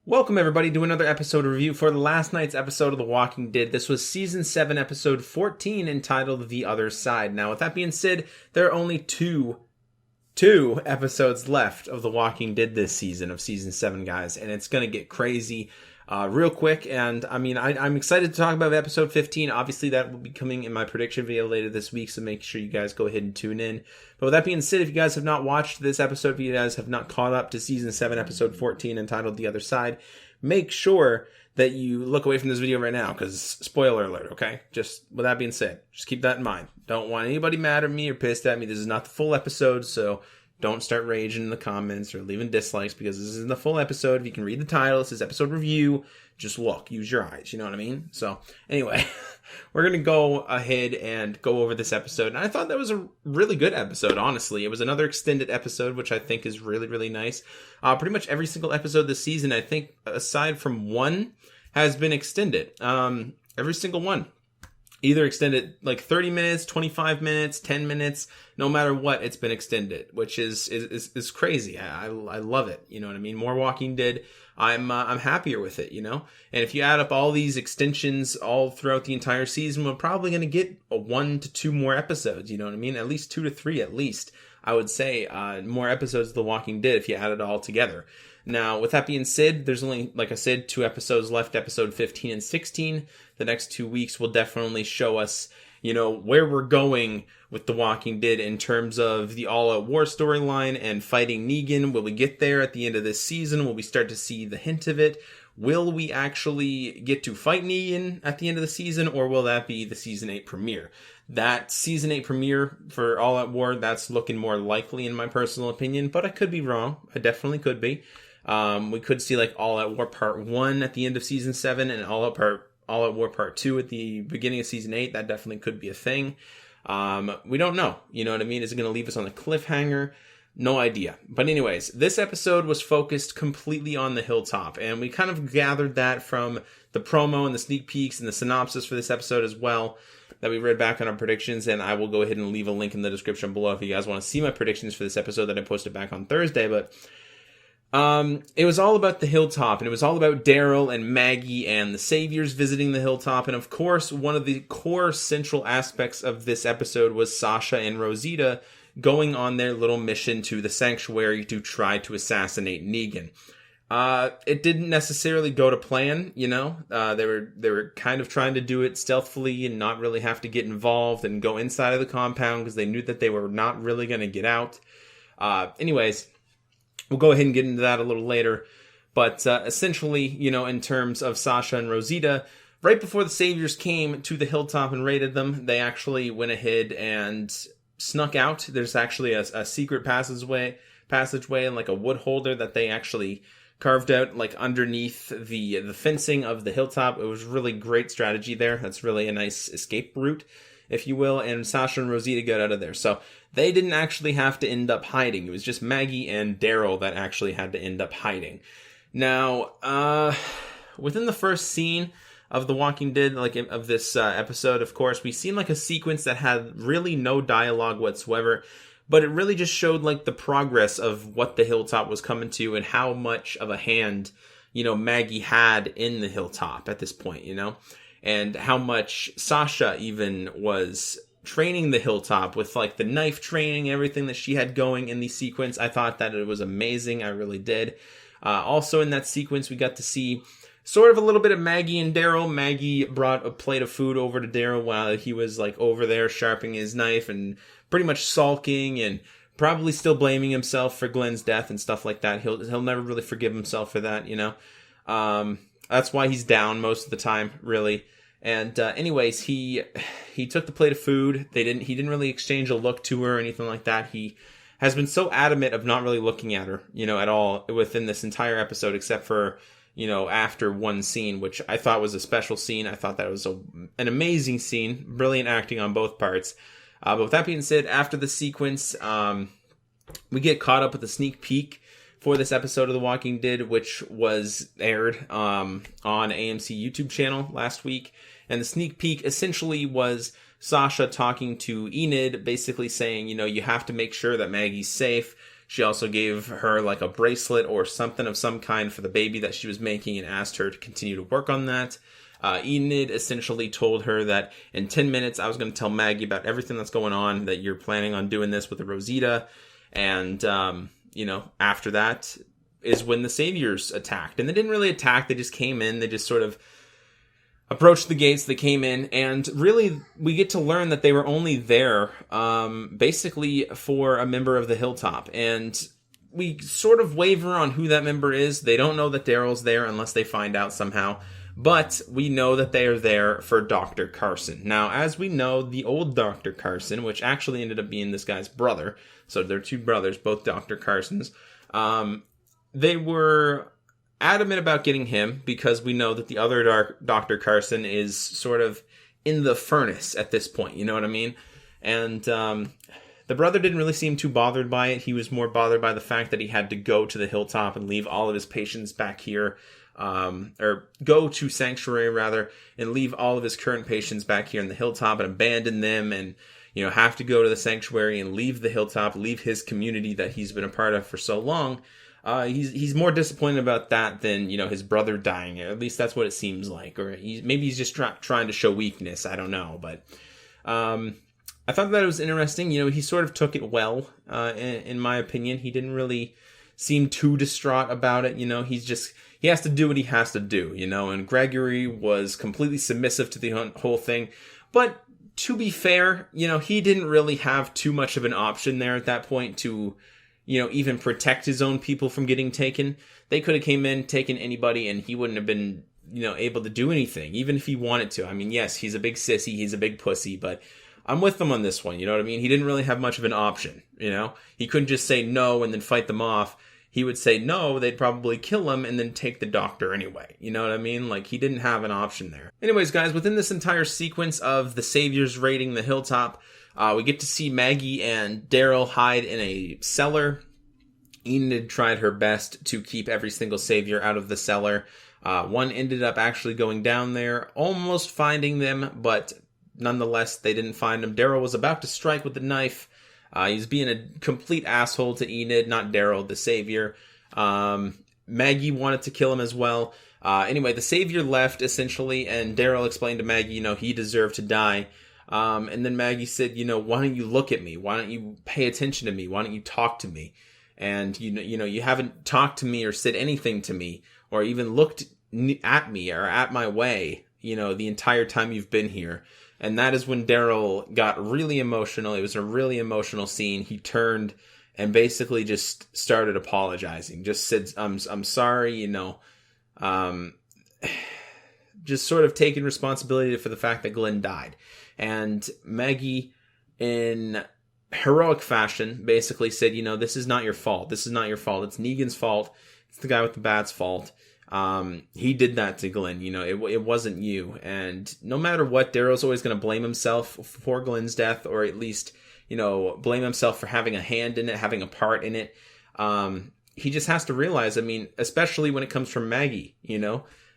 Welcome everybody to another episode review for the last night's episode of The Walking Dead. This was Season 7, Episode 14, entitled The Other Side. Now, with that being said, there are only two episodes left of The Walking Dead this season, of Season 7, guys, and it's going to get crazy real quick. And, I'm excited to talk about Episode 15. Obviously, that will be coming in my prediction video later this week, so make sure you guys go ahead and tune in. But with that being said, if you guys have not watched this episode, if you guys have not caught up to Season 7, Episode 14, entitled The Other Side, make sure that you look away from this video right now, because spoiler alert, okay? Just with that being said, just keep that in mind. Don't want anybody mad at me or pissed at me. This is not the full episode, so don't start raging in the comments or leaving dislikes, because this isn't the full episode. If you can read the title, it says episode review. Just look, use your eyes, you know what I mean? So anyway, we're going to go ahead and go over this episode. And I thought that was a really good episode, honestly. It was another extended episode, which I think is really, really nice. Pretty much every single episode this season, I think, aside from one, has been extended. Every single one. Either extended like 30 minutes, 25 minutes, 10 minutes, no matter what, it's been extended, which is crazy. I love it. You know what I mean? More Walking Dead. I'm happier with it, you know? And if you add up all these extensions all throughout the entire season, we're probably going to get 1 to 2 more episodes, you know what I mean? At least 2 to 3, at least, I would say, more episodes of The Walking Dead if you add it all together. Now, with that being said, there's only, like I said, 2 episodes left, episode 15 and 16. The next 2 weeks will definitely show us, you know, where we're going with The Walking Dead in terms of the all-out war storyline and fighting Negan. Will we get there at the end of this season? Will we start to see the hint of it? Will we actually get to fight Negan at the end of the season, or will that be the Season 8 premiere? That Season 8 premiere for All Out War, that's looking more likely in my personal opinion, but I could be wrong. I definitely could be. We could see like All Out War Part 1 at the end of Season 7 and All Out War Part 2 at the beginning of Season 8. That definitely could be a thing. We don't know. You know what I mean? Is it going to leave us on a cliffhanger? No idea. But anyways, this episode was focused completely on the hilltop, and we kind of gathered that from the promo and the sneak peeks and the synopsis for this episode as well that we read back on our predictions, and I will go ahead and leave a link in the description below if you guys want to see my predictions for this episode that I posted back on Thursday. But it was all about the hilltop, and it was all about Daryl and Maggie and the Saviors visiting the hilltop. And of course, one of the core central aspects of this episode was Sasha and Rosita going on their little mission to the sanctuary to try to assassinate Negan. It didn't necessarily go to plan, you know. They were kind of trying to do it stealthily and not really have to get involved and go inside of the compound because they knew that they were not really going to get out. Anyways, we'll go ahead and get into that a little later. But essentially, you know, in terms of Sasha and Rosita, right before the Saviors came to the hilltop and raided them, they actually went ahead and snuck out. There's actually a secret passageway and like a wood holder that they actually carved out like underneath the fencing of the hilltop. It was really great strategy there. That's really a nice escape route, if you will, and Sasha and Rosita got out of there. So they didn't actually have to end up hiding. It was just Maggie and Daryl that actually had to end up hiding. Now, within the first scene of The Walking Dead, like of this episode, of course, we seen like a sequence that had really no dialogue whatsoever, but it really just showed like the progress of what the hilltop was coming to and how much of a hand, you know, Maggie had in the hilltop at this point, you know, and how much Sasha even was training the hilltop with like the knife training, everything that she had going in the sequence. I thought that it was amazing. I really did. Also in that sequence, we got to see sort of a little bit of Maggie and Daryl. Maggie brought a plate of food over to Daryl while he was like over there sharpening his knife and pretty much sulking and probably still blaming himself for Glenn's death and stuff like that. He'll never really forgive himself for that, you know. That's why he's down most of the time, really. And anyways, he took the plate of food. He didn't really exchange a look to her or anything like that. He has been so adamant of not really looking at her, you know, at all within this entire episode, except for, you know, after one scene, which I thought was a special scene. I thought that was an amazing scene, brilliant acting on both parts. But with that being said, after the sequence, we get caught up with a sneak peek for this episode of The Walking Dead, which was aired on AMC YouTube channel last week. And the sneak peek essentially was Sasha talking to Enid, basically saying, you know, you have to make sure that Maggie's safe. She also gave her like a bracelet or something of some kind for the baby that she was making and asked her to continue to work on that. Enid essentially told her that in 10 minutes I was going to tell Maggie about everything that's going on, that you're planning on doing this with the Rosita. And, after that is when the Saviors attacked. And they didn't really attack, they just came in, they just sort of approached the gates, they came in, and really we get to learn that they were only there basically for a member of the Hilltop. And we sort of waver on who that member is. They don't know that Daryl's there unless they find out somehow. But we know that they are there for Dr. Carson. Now, as we know, the old Dr. Carson, which actually ended up being this guy's brother, so they're two brothers, both Dr. Carsons, they were adamant about getting him because we know that the other Dr. Carson is sort of in the furnace at this point, you know what I mean? And the brother didn't really seem too bothered by it. He was more bothered by the fact that he had to go to the Hilltop and leave all of his patients back here, or go to Sanctuary rather, and leave all of his current patients back here in the Hilltop and abandon them and, have to go to the Sanctuary and leave the Hilltop, leave his community that he's been a part of for so long. He's more disappointed about that than, his brother dying. At least that's what it seems like. Or maybe he's just trying to show weakness. I don't know. But I thought that it was interesting. He sort of took it well, in my opinion. He didn't really seem too distraught about it. He has to do what he has to do, and Gregory was completely submissive to the whole thing. But to be fair, he didn't really have too much of an option there at that point to, even protect his own people from getting taken. They could have came in, taken anybody, and he wouldn't have been, able to do anything, even if he wanted to. I mean, yes, he's a big sissy, he's a big pussy, but I'm with him on this one, you know what I mean? He didn't really have much of an option, He couldn't just say no and then fight them off. He would say no, they'd probably kill him and then take the doctor anyway. You know what I mean? Like, he didn't have an option there. Anyways, guys, within this entire sequence of the Saviors raiding the Hilltop, we get to see Maggie and Daryl hide in a cellar. Enid tried her best to keep every single Savior out of the cellar. One ended up actually going down there, almost finding them, but nonetheless, they didn't find him. Daryl was about to strike with the knife. He was being a complete asshole to Enid, not Daryl, the Savior. Maggie wanted to kill him as well. Anyway, the Savior left, essentially, and Daryl explained to Maggie, he deserved to die. And then Maggie said, why don't you look at me? Why don't you pay attention to me? Why don't you talk to me? And, you haven't talked to me or said anything to me or even looked at me or at my way, the entire time you've been here. And that is when Daryl got really emotional. It was a really emotional scene. He turned and basically just started apologizing. Just said, I'm sorry, just sort of taking responsibility for the fact that Glenn died. And Maggie, in heroic fashion, basically said, this is not your fault. This is not your fault. It's Negan's fault. It's the guy with the bat's fault. He did that to Glenn, it wasn't you. And no matter what, Daryl's always going to blame himself for Glenn's death, or at least, blame himself for having a hand in it, having a part in it. He just has to realize, especially when it comes from Maggie,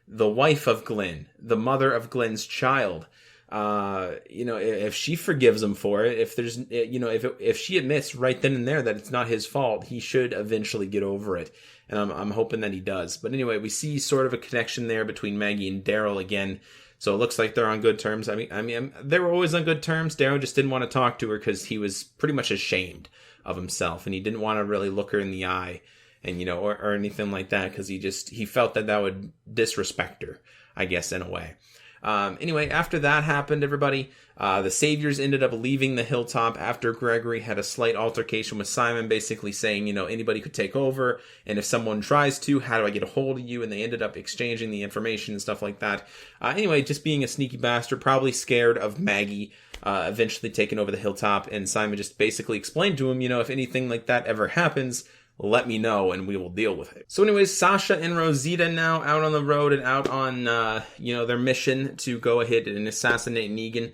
the wife of Glenn, the mother of Glenn's child, if she forgives him for it, if there's, if she admits right then and there that it's not his fault, he should eventually get over it. And I'm hoping that he does. But anyway, we see sort of a connection there between Maggie and Daryl again. So it looks like they're on good terms. I mean, they were always on good terms. Daryl just didn't want to talk to her because he was pretty much ashamed of himself, and he didn't want to really look her in the eye, and or anything like that, because he felt that would disrespect her, I guess, in a way. Anyway, after that happened, everybody, the Saviors ended up leaving the Hilltop after Gregory had a slight altercation with Simon, basically saying, anybody could take over, and if someone tries to, how do I get a hold of you? And they ended up exchanging the information and stuff like that. Anyway, just being a sneaky bastard, probably scared of Maggie eventually taking over the Hilltop, and Simon just basically explained to him, if anything like that ever happens, let me know and we will deal with it. So anyways, Sasha and Rosita now out on the road and out on, their mission to go ahead and assassinate Negan.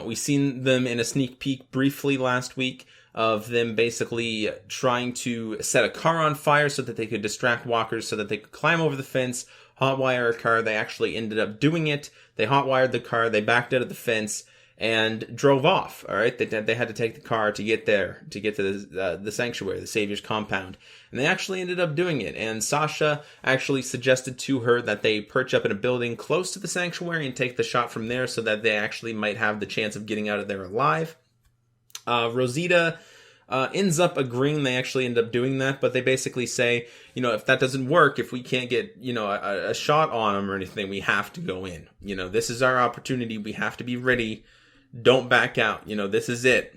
We seen them in a sneak peek briefly last week of them basically trying to set a car on fire so that they could distract walkers, so that they could climb over the fence, hotwire a car. They actually ended up doing it. They hotwired the car, they backed out of the fence, and drove off. All right, they had to take the car to get there, to get to the sanctuary, the Savior's compound, and they actually ended up doing it. And Sasha actually suggested to her that they perch up in a building close to the sanctuary and take the shot from there, so that they actually might have the chance of getting out of there alive. Rosita ends up agreeing. They actually end up doing that, but they basically say, if that doesn't work, if we can't get, a shot on them or anything, we have to go in. This is our opportunity. We have to be ready. Don't back out. This is it.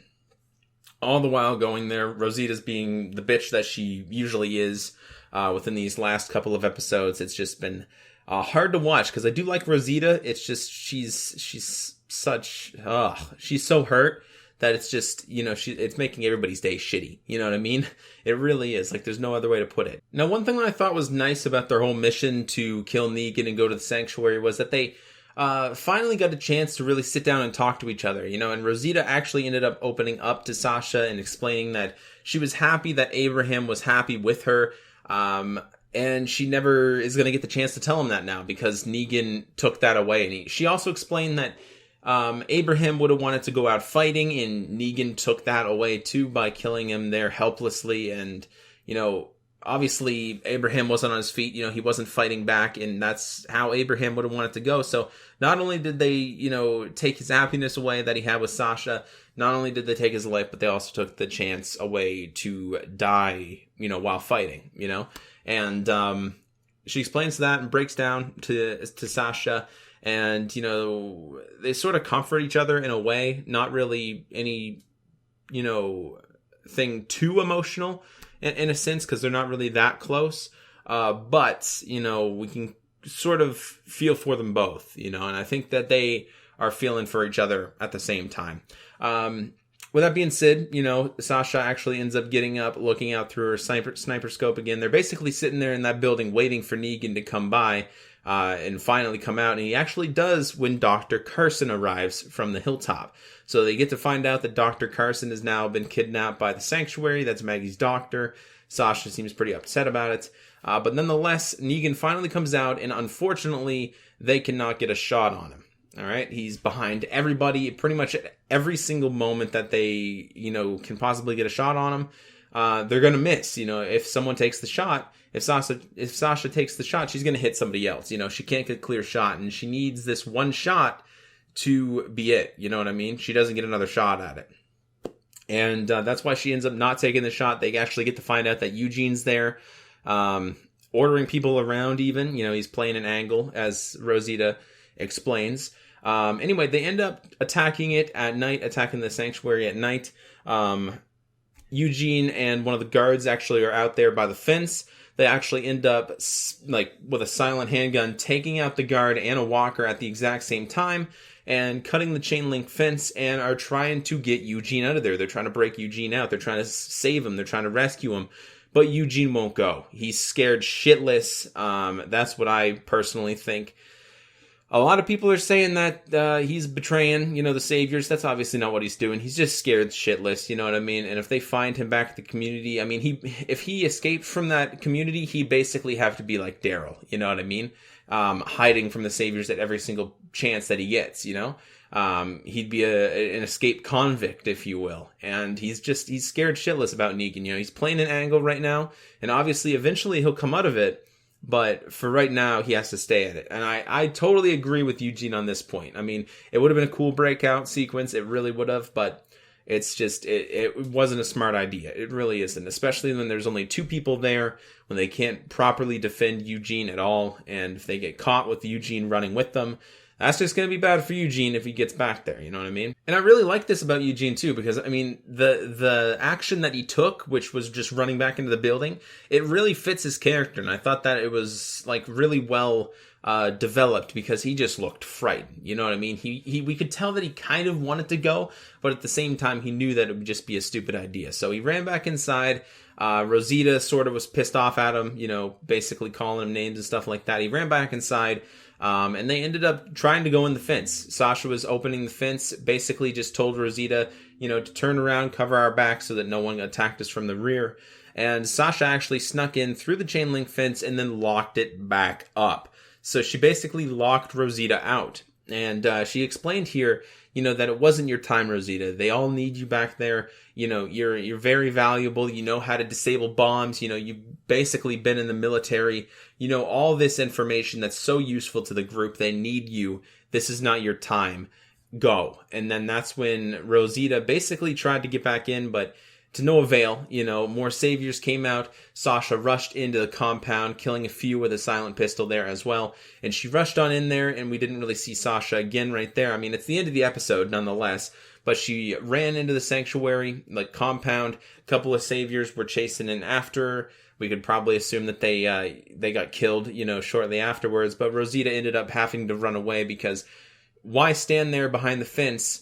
All the while going there, Rosita's being the bitch that she usually is within these last couple of episodes. It's just been hard to watch, because I do like Rosita. It's just she's so hurt that it's just, it's making everybody's day shitty. You know what I mean? It really is. Like, there's no other way to put it. Now, one thing that I thought was nice about their whole mission to kill Negan and go to the sanctuary was that they finally got a chance to really sit down and talk to each other, and Rosita actually ended up opening up to Sasha and explaining that she was happy that Abraham was happy with her, and she never is going to get the chance to tell him that now, because Negan took that away. And she also explained that Abraham would have wanted to go out fighting, and Negan took that away too by killing him there helplessly. And, obviously Abraham wasn't on his feet, he wasn't fighting back, and that's how Abraham would have wanted to go. So not only did they, take his happiness away that he had with Sasha, not only did they take his life, but they also took the chance away to die, while fighting, and, she explains that and breaks down to Sasha, and, they sort of comfort each other in a way, not really any, thing too emotional in a sense, because they're not really that close. But, we can sort of feel for them both, and I think that they are feeling for each other at the same time. With that being said, Sasha actually ends up getting up, looking out through her sniper scope again. They're basically sitting there in that building waiting for Negan to come by and finally come out. And he actually does when Dr. Carson arrives from the hilltop. So they get to find out that Dr. Carson has now been kidnapped by the sanctuary. That's Maggie's doctor. Sasha seems pretty upset about it. But nonetheless, Negan finally comes out, and unfortunately, they cannot get a shot on him. All right, he's behind everybody pretty much at every single moment that they, can possibly get a shot on him. They're going to miss, if someone takes the shot. If Sasha takes the shot, she's going to hit somebody else. She can't get a clear shot, and she needs this one shot to be it. You know what I mean? She doesn't get another shot at it. And that's why she ends up not taking the shot. They actually get to find out that Eugene's there, ordering people around even. He's playing an angle, as Rosita explains. Anyway, they end up attacking it at night, attacking the sanctuary at night. Eugene and one of the guards actually are out there by the fence. They actually end up, with a silent handgun, taking out the guard and a walker at the exact same time and cutting the chain link fence, and are trying to get Eugene out of there. They're trying to break Eugene out. They're trying to save him. They're trying to rescue him. But Eugene won't go. He's scared shitless. That's what I personally think. A lot of people are saying that he's betraying, the saviors. That's obviously not what he's doing. He's just scared shitless, you know what I mean? And if they find him back at the community, if he escaped from that community, he basically have to be like Daryl, you know what I mean? Hiding from the saviors at every single chance that he gets, He'd be an escaped convict, if you will. And he's scared shitless about Negan. He's playing an angle right now, and obviously eventually he'll come out of it. But for right now, he has to stay at it. And I totally agree with Eugene on this point. It would have been a cool breakout sequence. It really would have. But it's just, it wasn't a smart idea. It really isn't. Especially when there's only two people there, when they can't properly defend Eugene at all. And if they get caught with Eugene running with them, that's just going to be bad for Eugene if he gets back there, you know what I mean? And I really like this about Eugene too, because the action that he took, which was just running back into the building, it really fits his character. And I thought that it was really well developed, because he just looked frightened, you know what I mean? We could tell that he kind of wanted to go, but at the same time he knew that it would just be a stupid idea. So he ran back inside. Rosita sort of was pissed off at him, basically calling him names and stuff like that. He ran back inside. And they ended up trying to go in the fence. Sasha was opening the fence, basically just told Rosita, to turn around, cover our back so that no one attacked us from the rear. And Sasha actually snuck in through the chain link fence and then locked it back up. So she basically locked Rosita out. And she explained here, that it wasn't your time, Rosita. They all need you back there. You're very valuable. You know how to disable bombs. You've basically been in the military. All this information that's so useful to the group. They need you. This is not your time. Go. And then that's when Rosita basically tried to get back in, but to no avail. More saviors came out. Sasha rushed into the compound, killing a few with a silent pistol there as well. And she rushed on in there, and we didn't really see Sasha again right there. I mean, it's the end of the episode nonetheless, but she ran into the sanctuary, compound. A couple of saviors were chasing in after her. We could probably assume that they got killed, shortly afterwards. But Rosita ended up having to run away because why stand there behind the fence,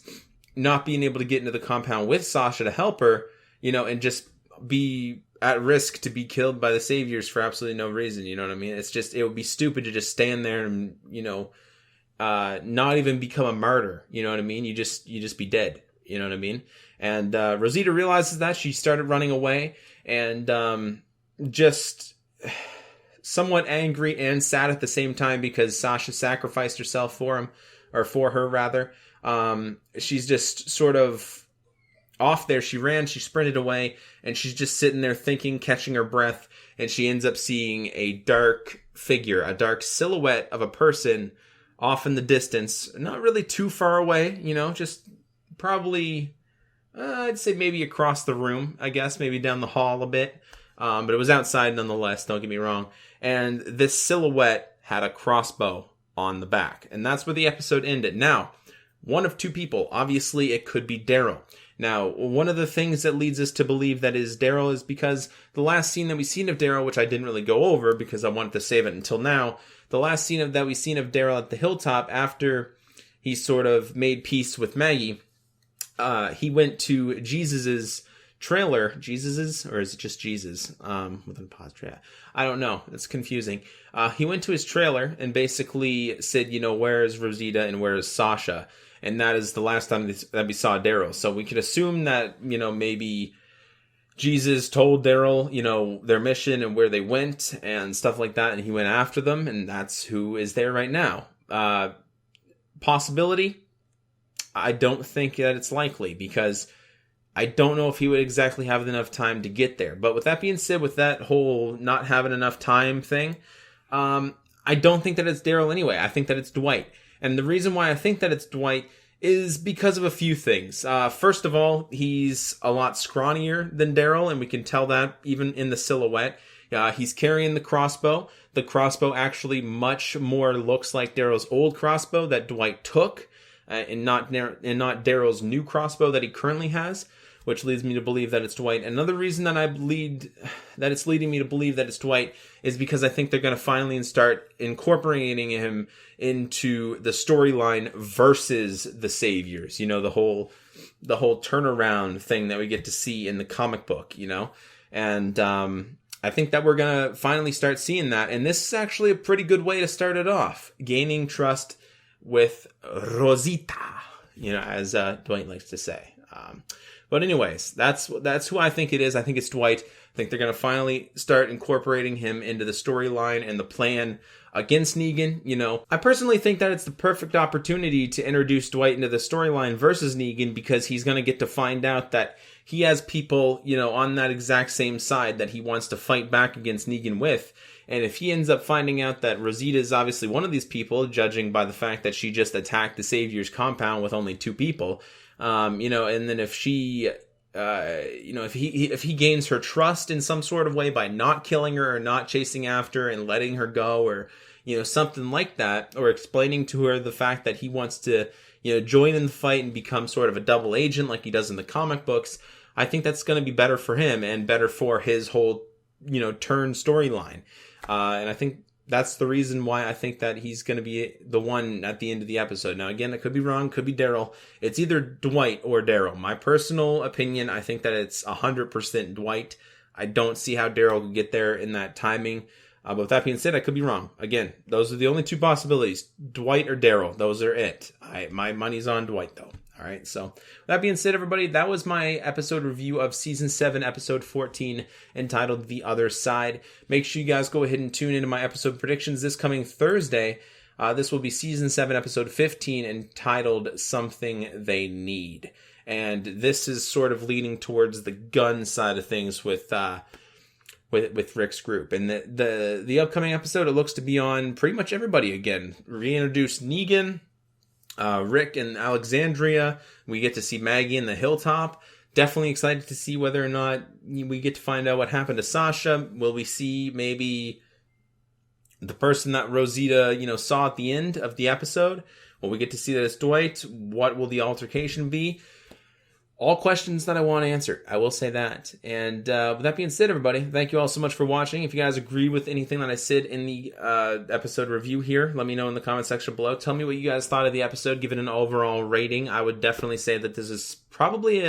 not being able to get into the compound with Sasha to help her, and just be at risk to be killed by the saviors for absolutely no reason. You know what I mean? It would be stupid to just stand there and, not even become a martyr. You know what I mean? You just be dead. You know what I mean? And Rosita realizes that. She started running away and just somewhat angry and sad at the same time because Sasha sacrificed herself for him, or for her rather. She's just sort of off there. She ran, she sprinted away, and she's just sitting there thinking, catching her breath, and she ends up seeing a dark figure, a dark silhouette of a person off in the distance, not really too far away, just probably, I'd say maybe across the room, I guess, maybe down the hall a bit, but it was outside nonetheless, don't get me wrong, and this silhouette had a crossbow on the back, and that's where the episode ended. Now, one of two people, obviously it could be Daryl. Now, one of the things that leads us to believe that is Daryl is because the last scene that we've seen of Daryl, which I didn't really go over because I wanted to save it until now, the last scene that we've seen of Daryl at the hilltop after he sort of made peace with Maggie, he went to Jesus's trailer. Jesus's, or is it just Jesus? With an apostrophe. I don't know. It's confusing. He went to his trailer and basically said, where is Rosita and where is Sasha? And that is the last time that we saw Daryl. So we could assume that, maybe Jesus told Daryl, their mission and where they went and stuff like that. And he went after them. And that's who is there right now. Possibility? I don't think that it's likely because I don't know if he would exactly have enough time to get there. But with that being said, with that whole not having enough time thing, I don't think that it's Daryl anyway. I think that it's Dwight. And the reason why I think that it's Dwight is because of a few things. First of all, he's a lot scrawnier than Daryl, and we can tell that even in the silhouette. He's carrying the crossbow. The crossbow actually much more looks like Daryl's old crossbow that Dwight took, and not Daryl's new crossbow that he currently has, which leads me to believe that it's Dwight. Another reason that I believe that it's leading me to believe that it's Dwight is because I think they're going to finally start incorporating him into the storyline versus the saviors. The whole turnaround thing that we get to see in the comic book. And I think that we're going to finally start seeing that. And this is actually a pretty good way to start it off, gaining trust with Rosita, as Dwight likes to say. But anyways, that's who I think it is. I think it's Dwight. I think they're going to finally start incorporating him into the storyline and the plan against Negan. I personally think that it's the perfect opportunity to introduce Dwight into the storyline versus Negan because he's going to get to find out that he has people, on that exact same side that he wants to fight back against Negan with. And if he ends up finding out that Rosita is obviously one of these people, judging by the fact that she just attacked the Savior's compound with only two people, and then if she, if he gains her trust in some sort of way by not killing her or not chasing after her and letting her go or, something like that, or explaining to her the fact that he wants to, join in the fight and become sort of a double agent like he does in the comic books, I think that's going to be better for him and better for his whole, turn storyline. And I think that's the reason why I think that he's going to be the one at the end of the episode. Now, again, I could be wrong, could be Daryl. It's either Dwight or Daryl. My personal opinion, I think that it's 100% Dwight. I don't see how Daryl could get there in that timing. But with that being said, I could be wrong. Again, those are the only two possibilities. Dwight or Daryl. Those are it. My money's on Dwight, though. All right, so with that being said, everybody, that was my episode review of Season 7, Episode 14, entitled The Other Side. Make sure you guys go ahead and tune into my episode predictions this coming Thursday. This will be Season 7, Episode 15, entitled Something They Need. And this is sort of leaning towards the gun side of things with Rick's group. And the upcoming episode, it looks to be on pretty much everybody again. Reintroduce Negan, Rick and Alexandria. We get to see Maggie in the hilltop. Definitely excited to see whether or not we get to find out what happened to Sasha. Will we see maybe the person that Rosita, saw at the end of the episode? Will we get to see that it's Dwight? What will the altercation be? All questions that I want to answer. I will say that. And with that being said, everybody, thank you all so much for watching. If you guys agree with anything that I said in the episode review here, let me know in the comment section below. Tell me what you guys thought of the episode. Give it an overall rating. I would definitely say that this is probably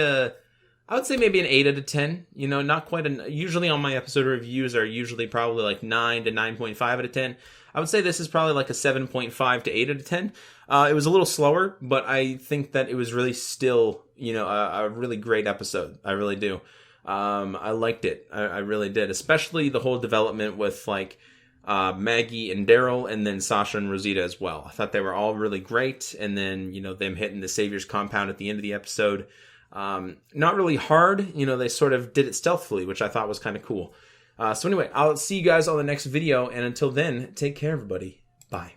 I would say maybe an 8 out of 10. Not quite usually on my episode reviews are usually probably like 9 to 9.5 out of 10. I would say this is probably like a 7.5 to 8 out of 10. It was a little slower, but I think that it was really still, a really great episode. I really do. I liked it. I really did. Especially the whole development with Maggie and Daryl, and then Sasha and Rosita as well. I thought they were all really great. And then, them hitting the Savior's compound at the end of the episode. Not really hard. They sort of did it stealthily, which I thought was kind of cool. So anyway, I'll see you guys on the next video. And until then, take care, everybody. Bye.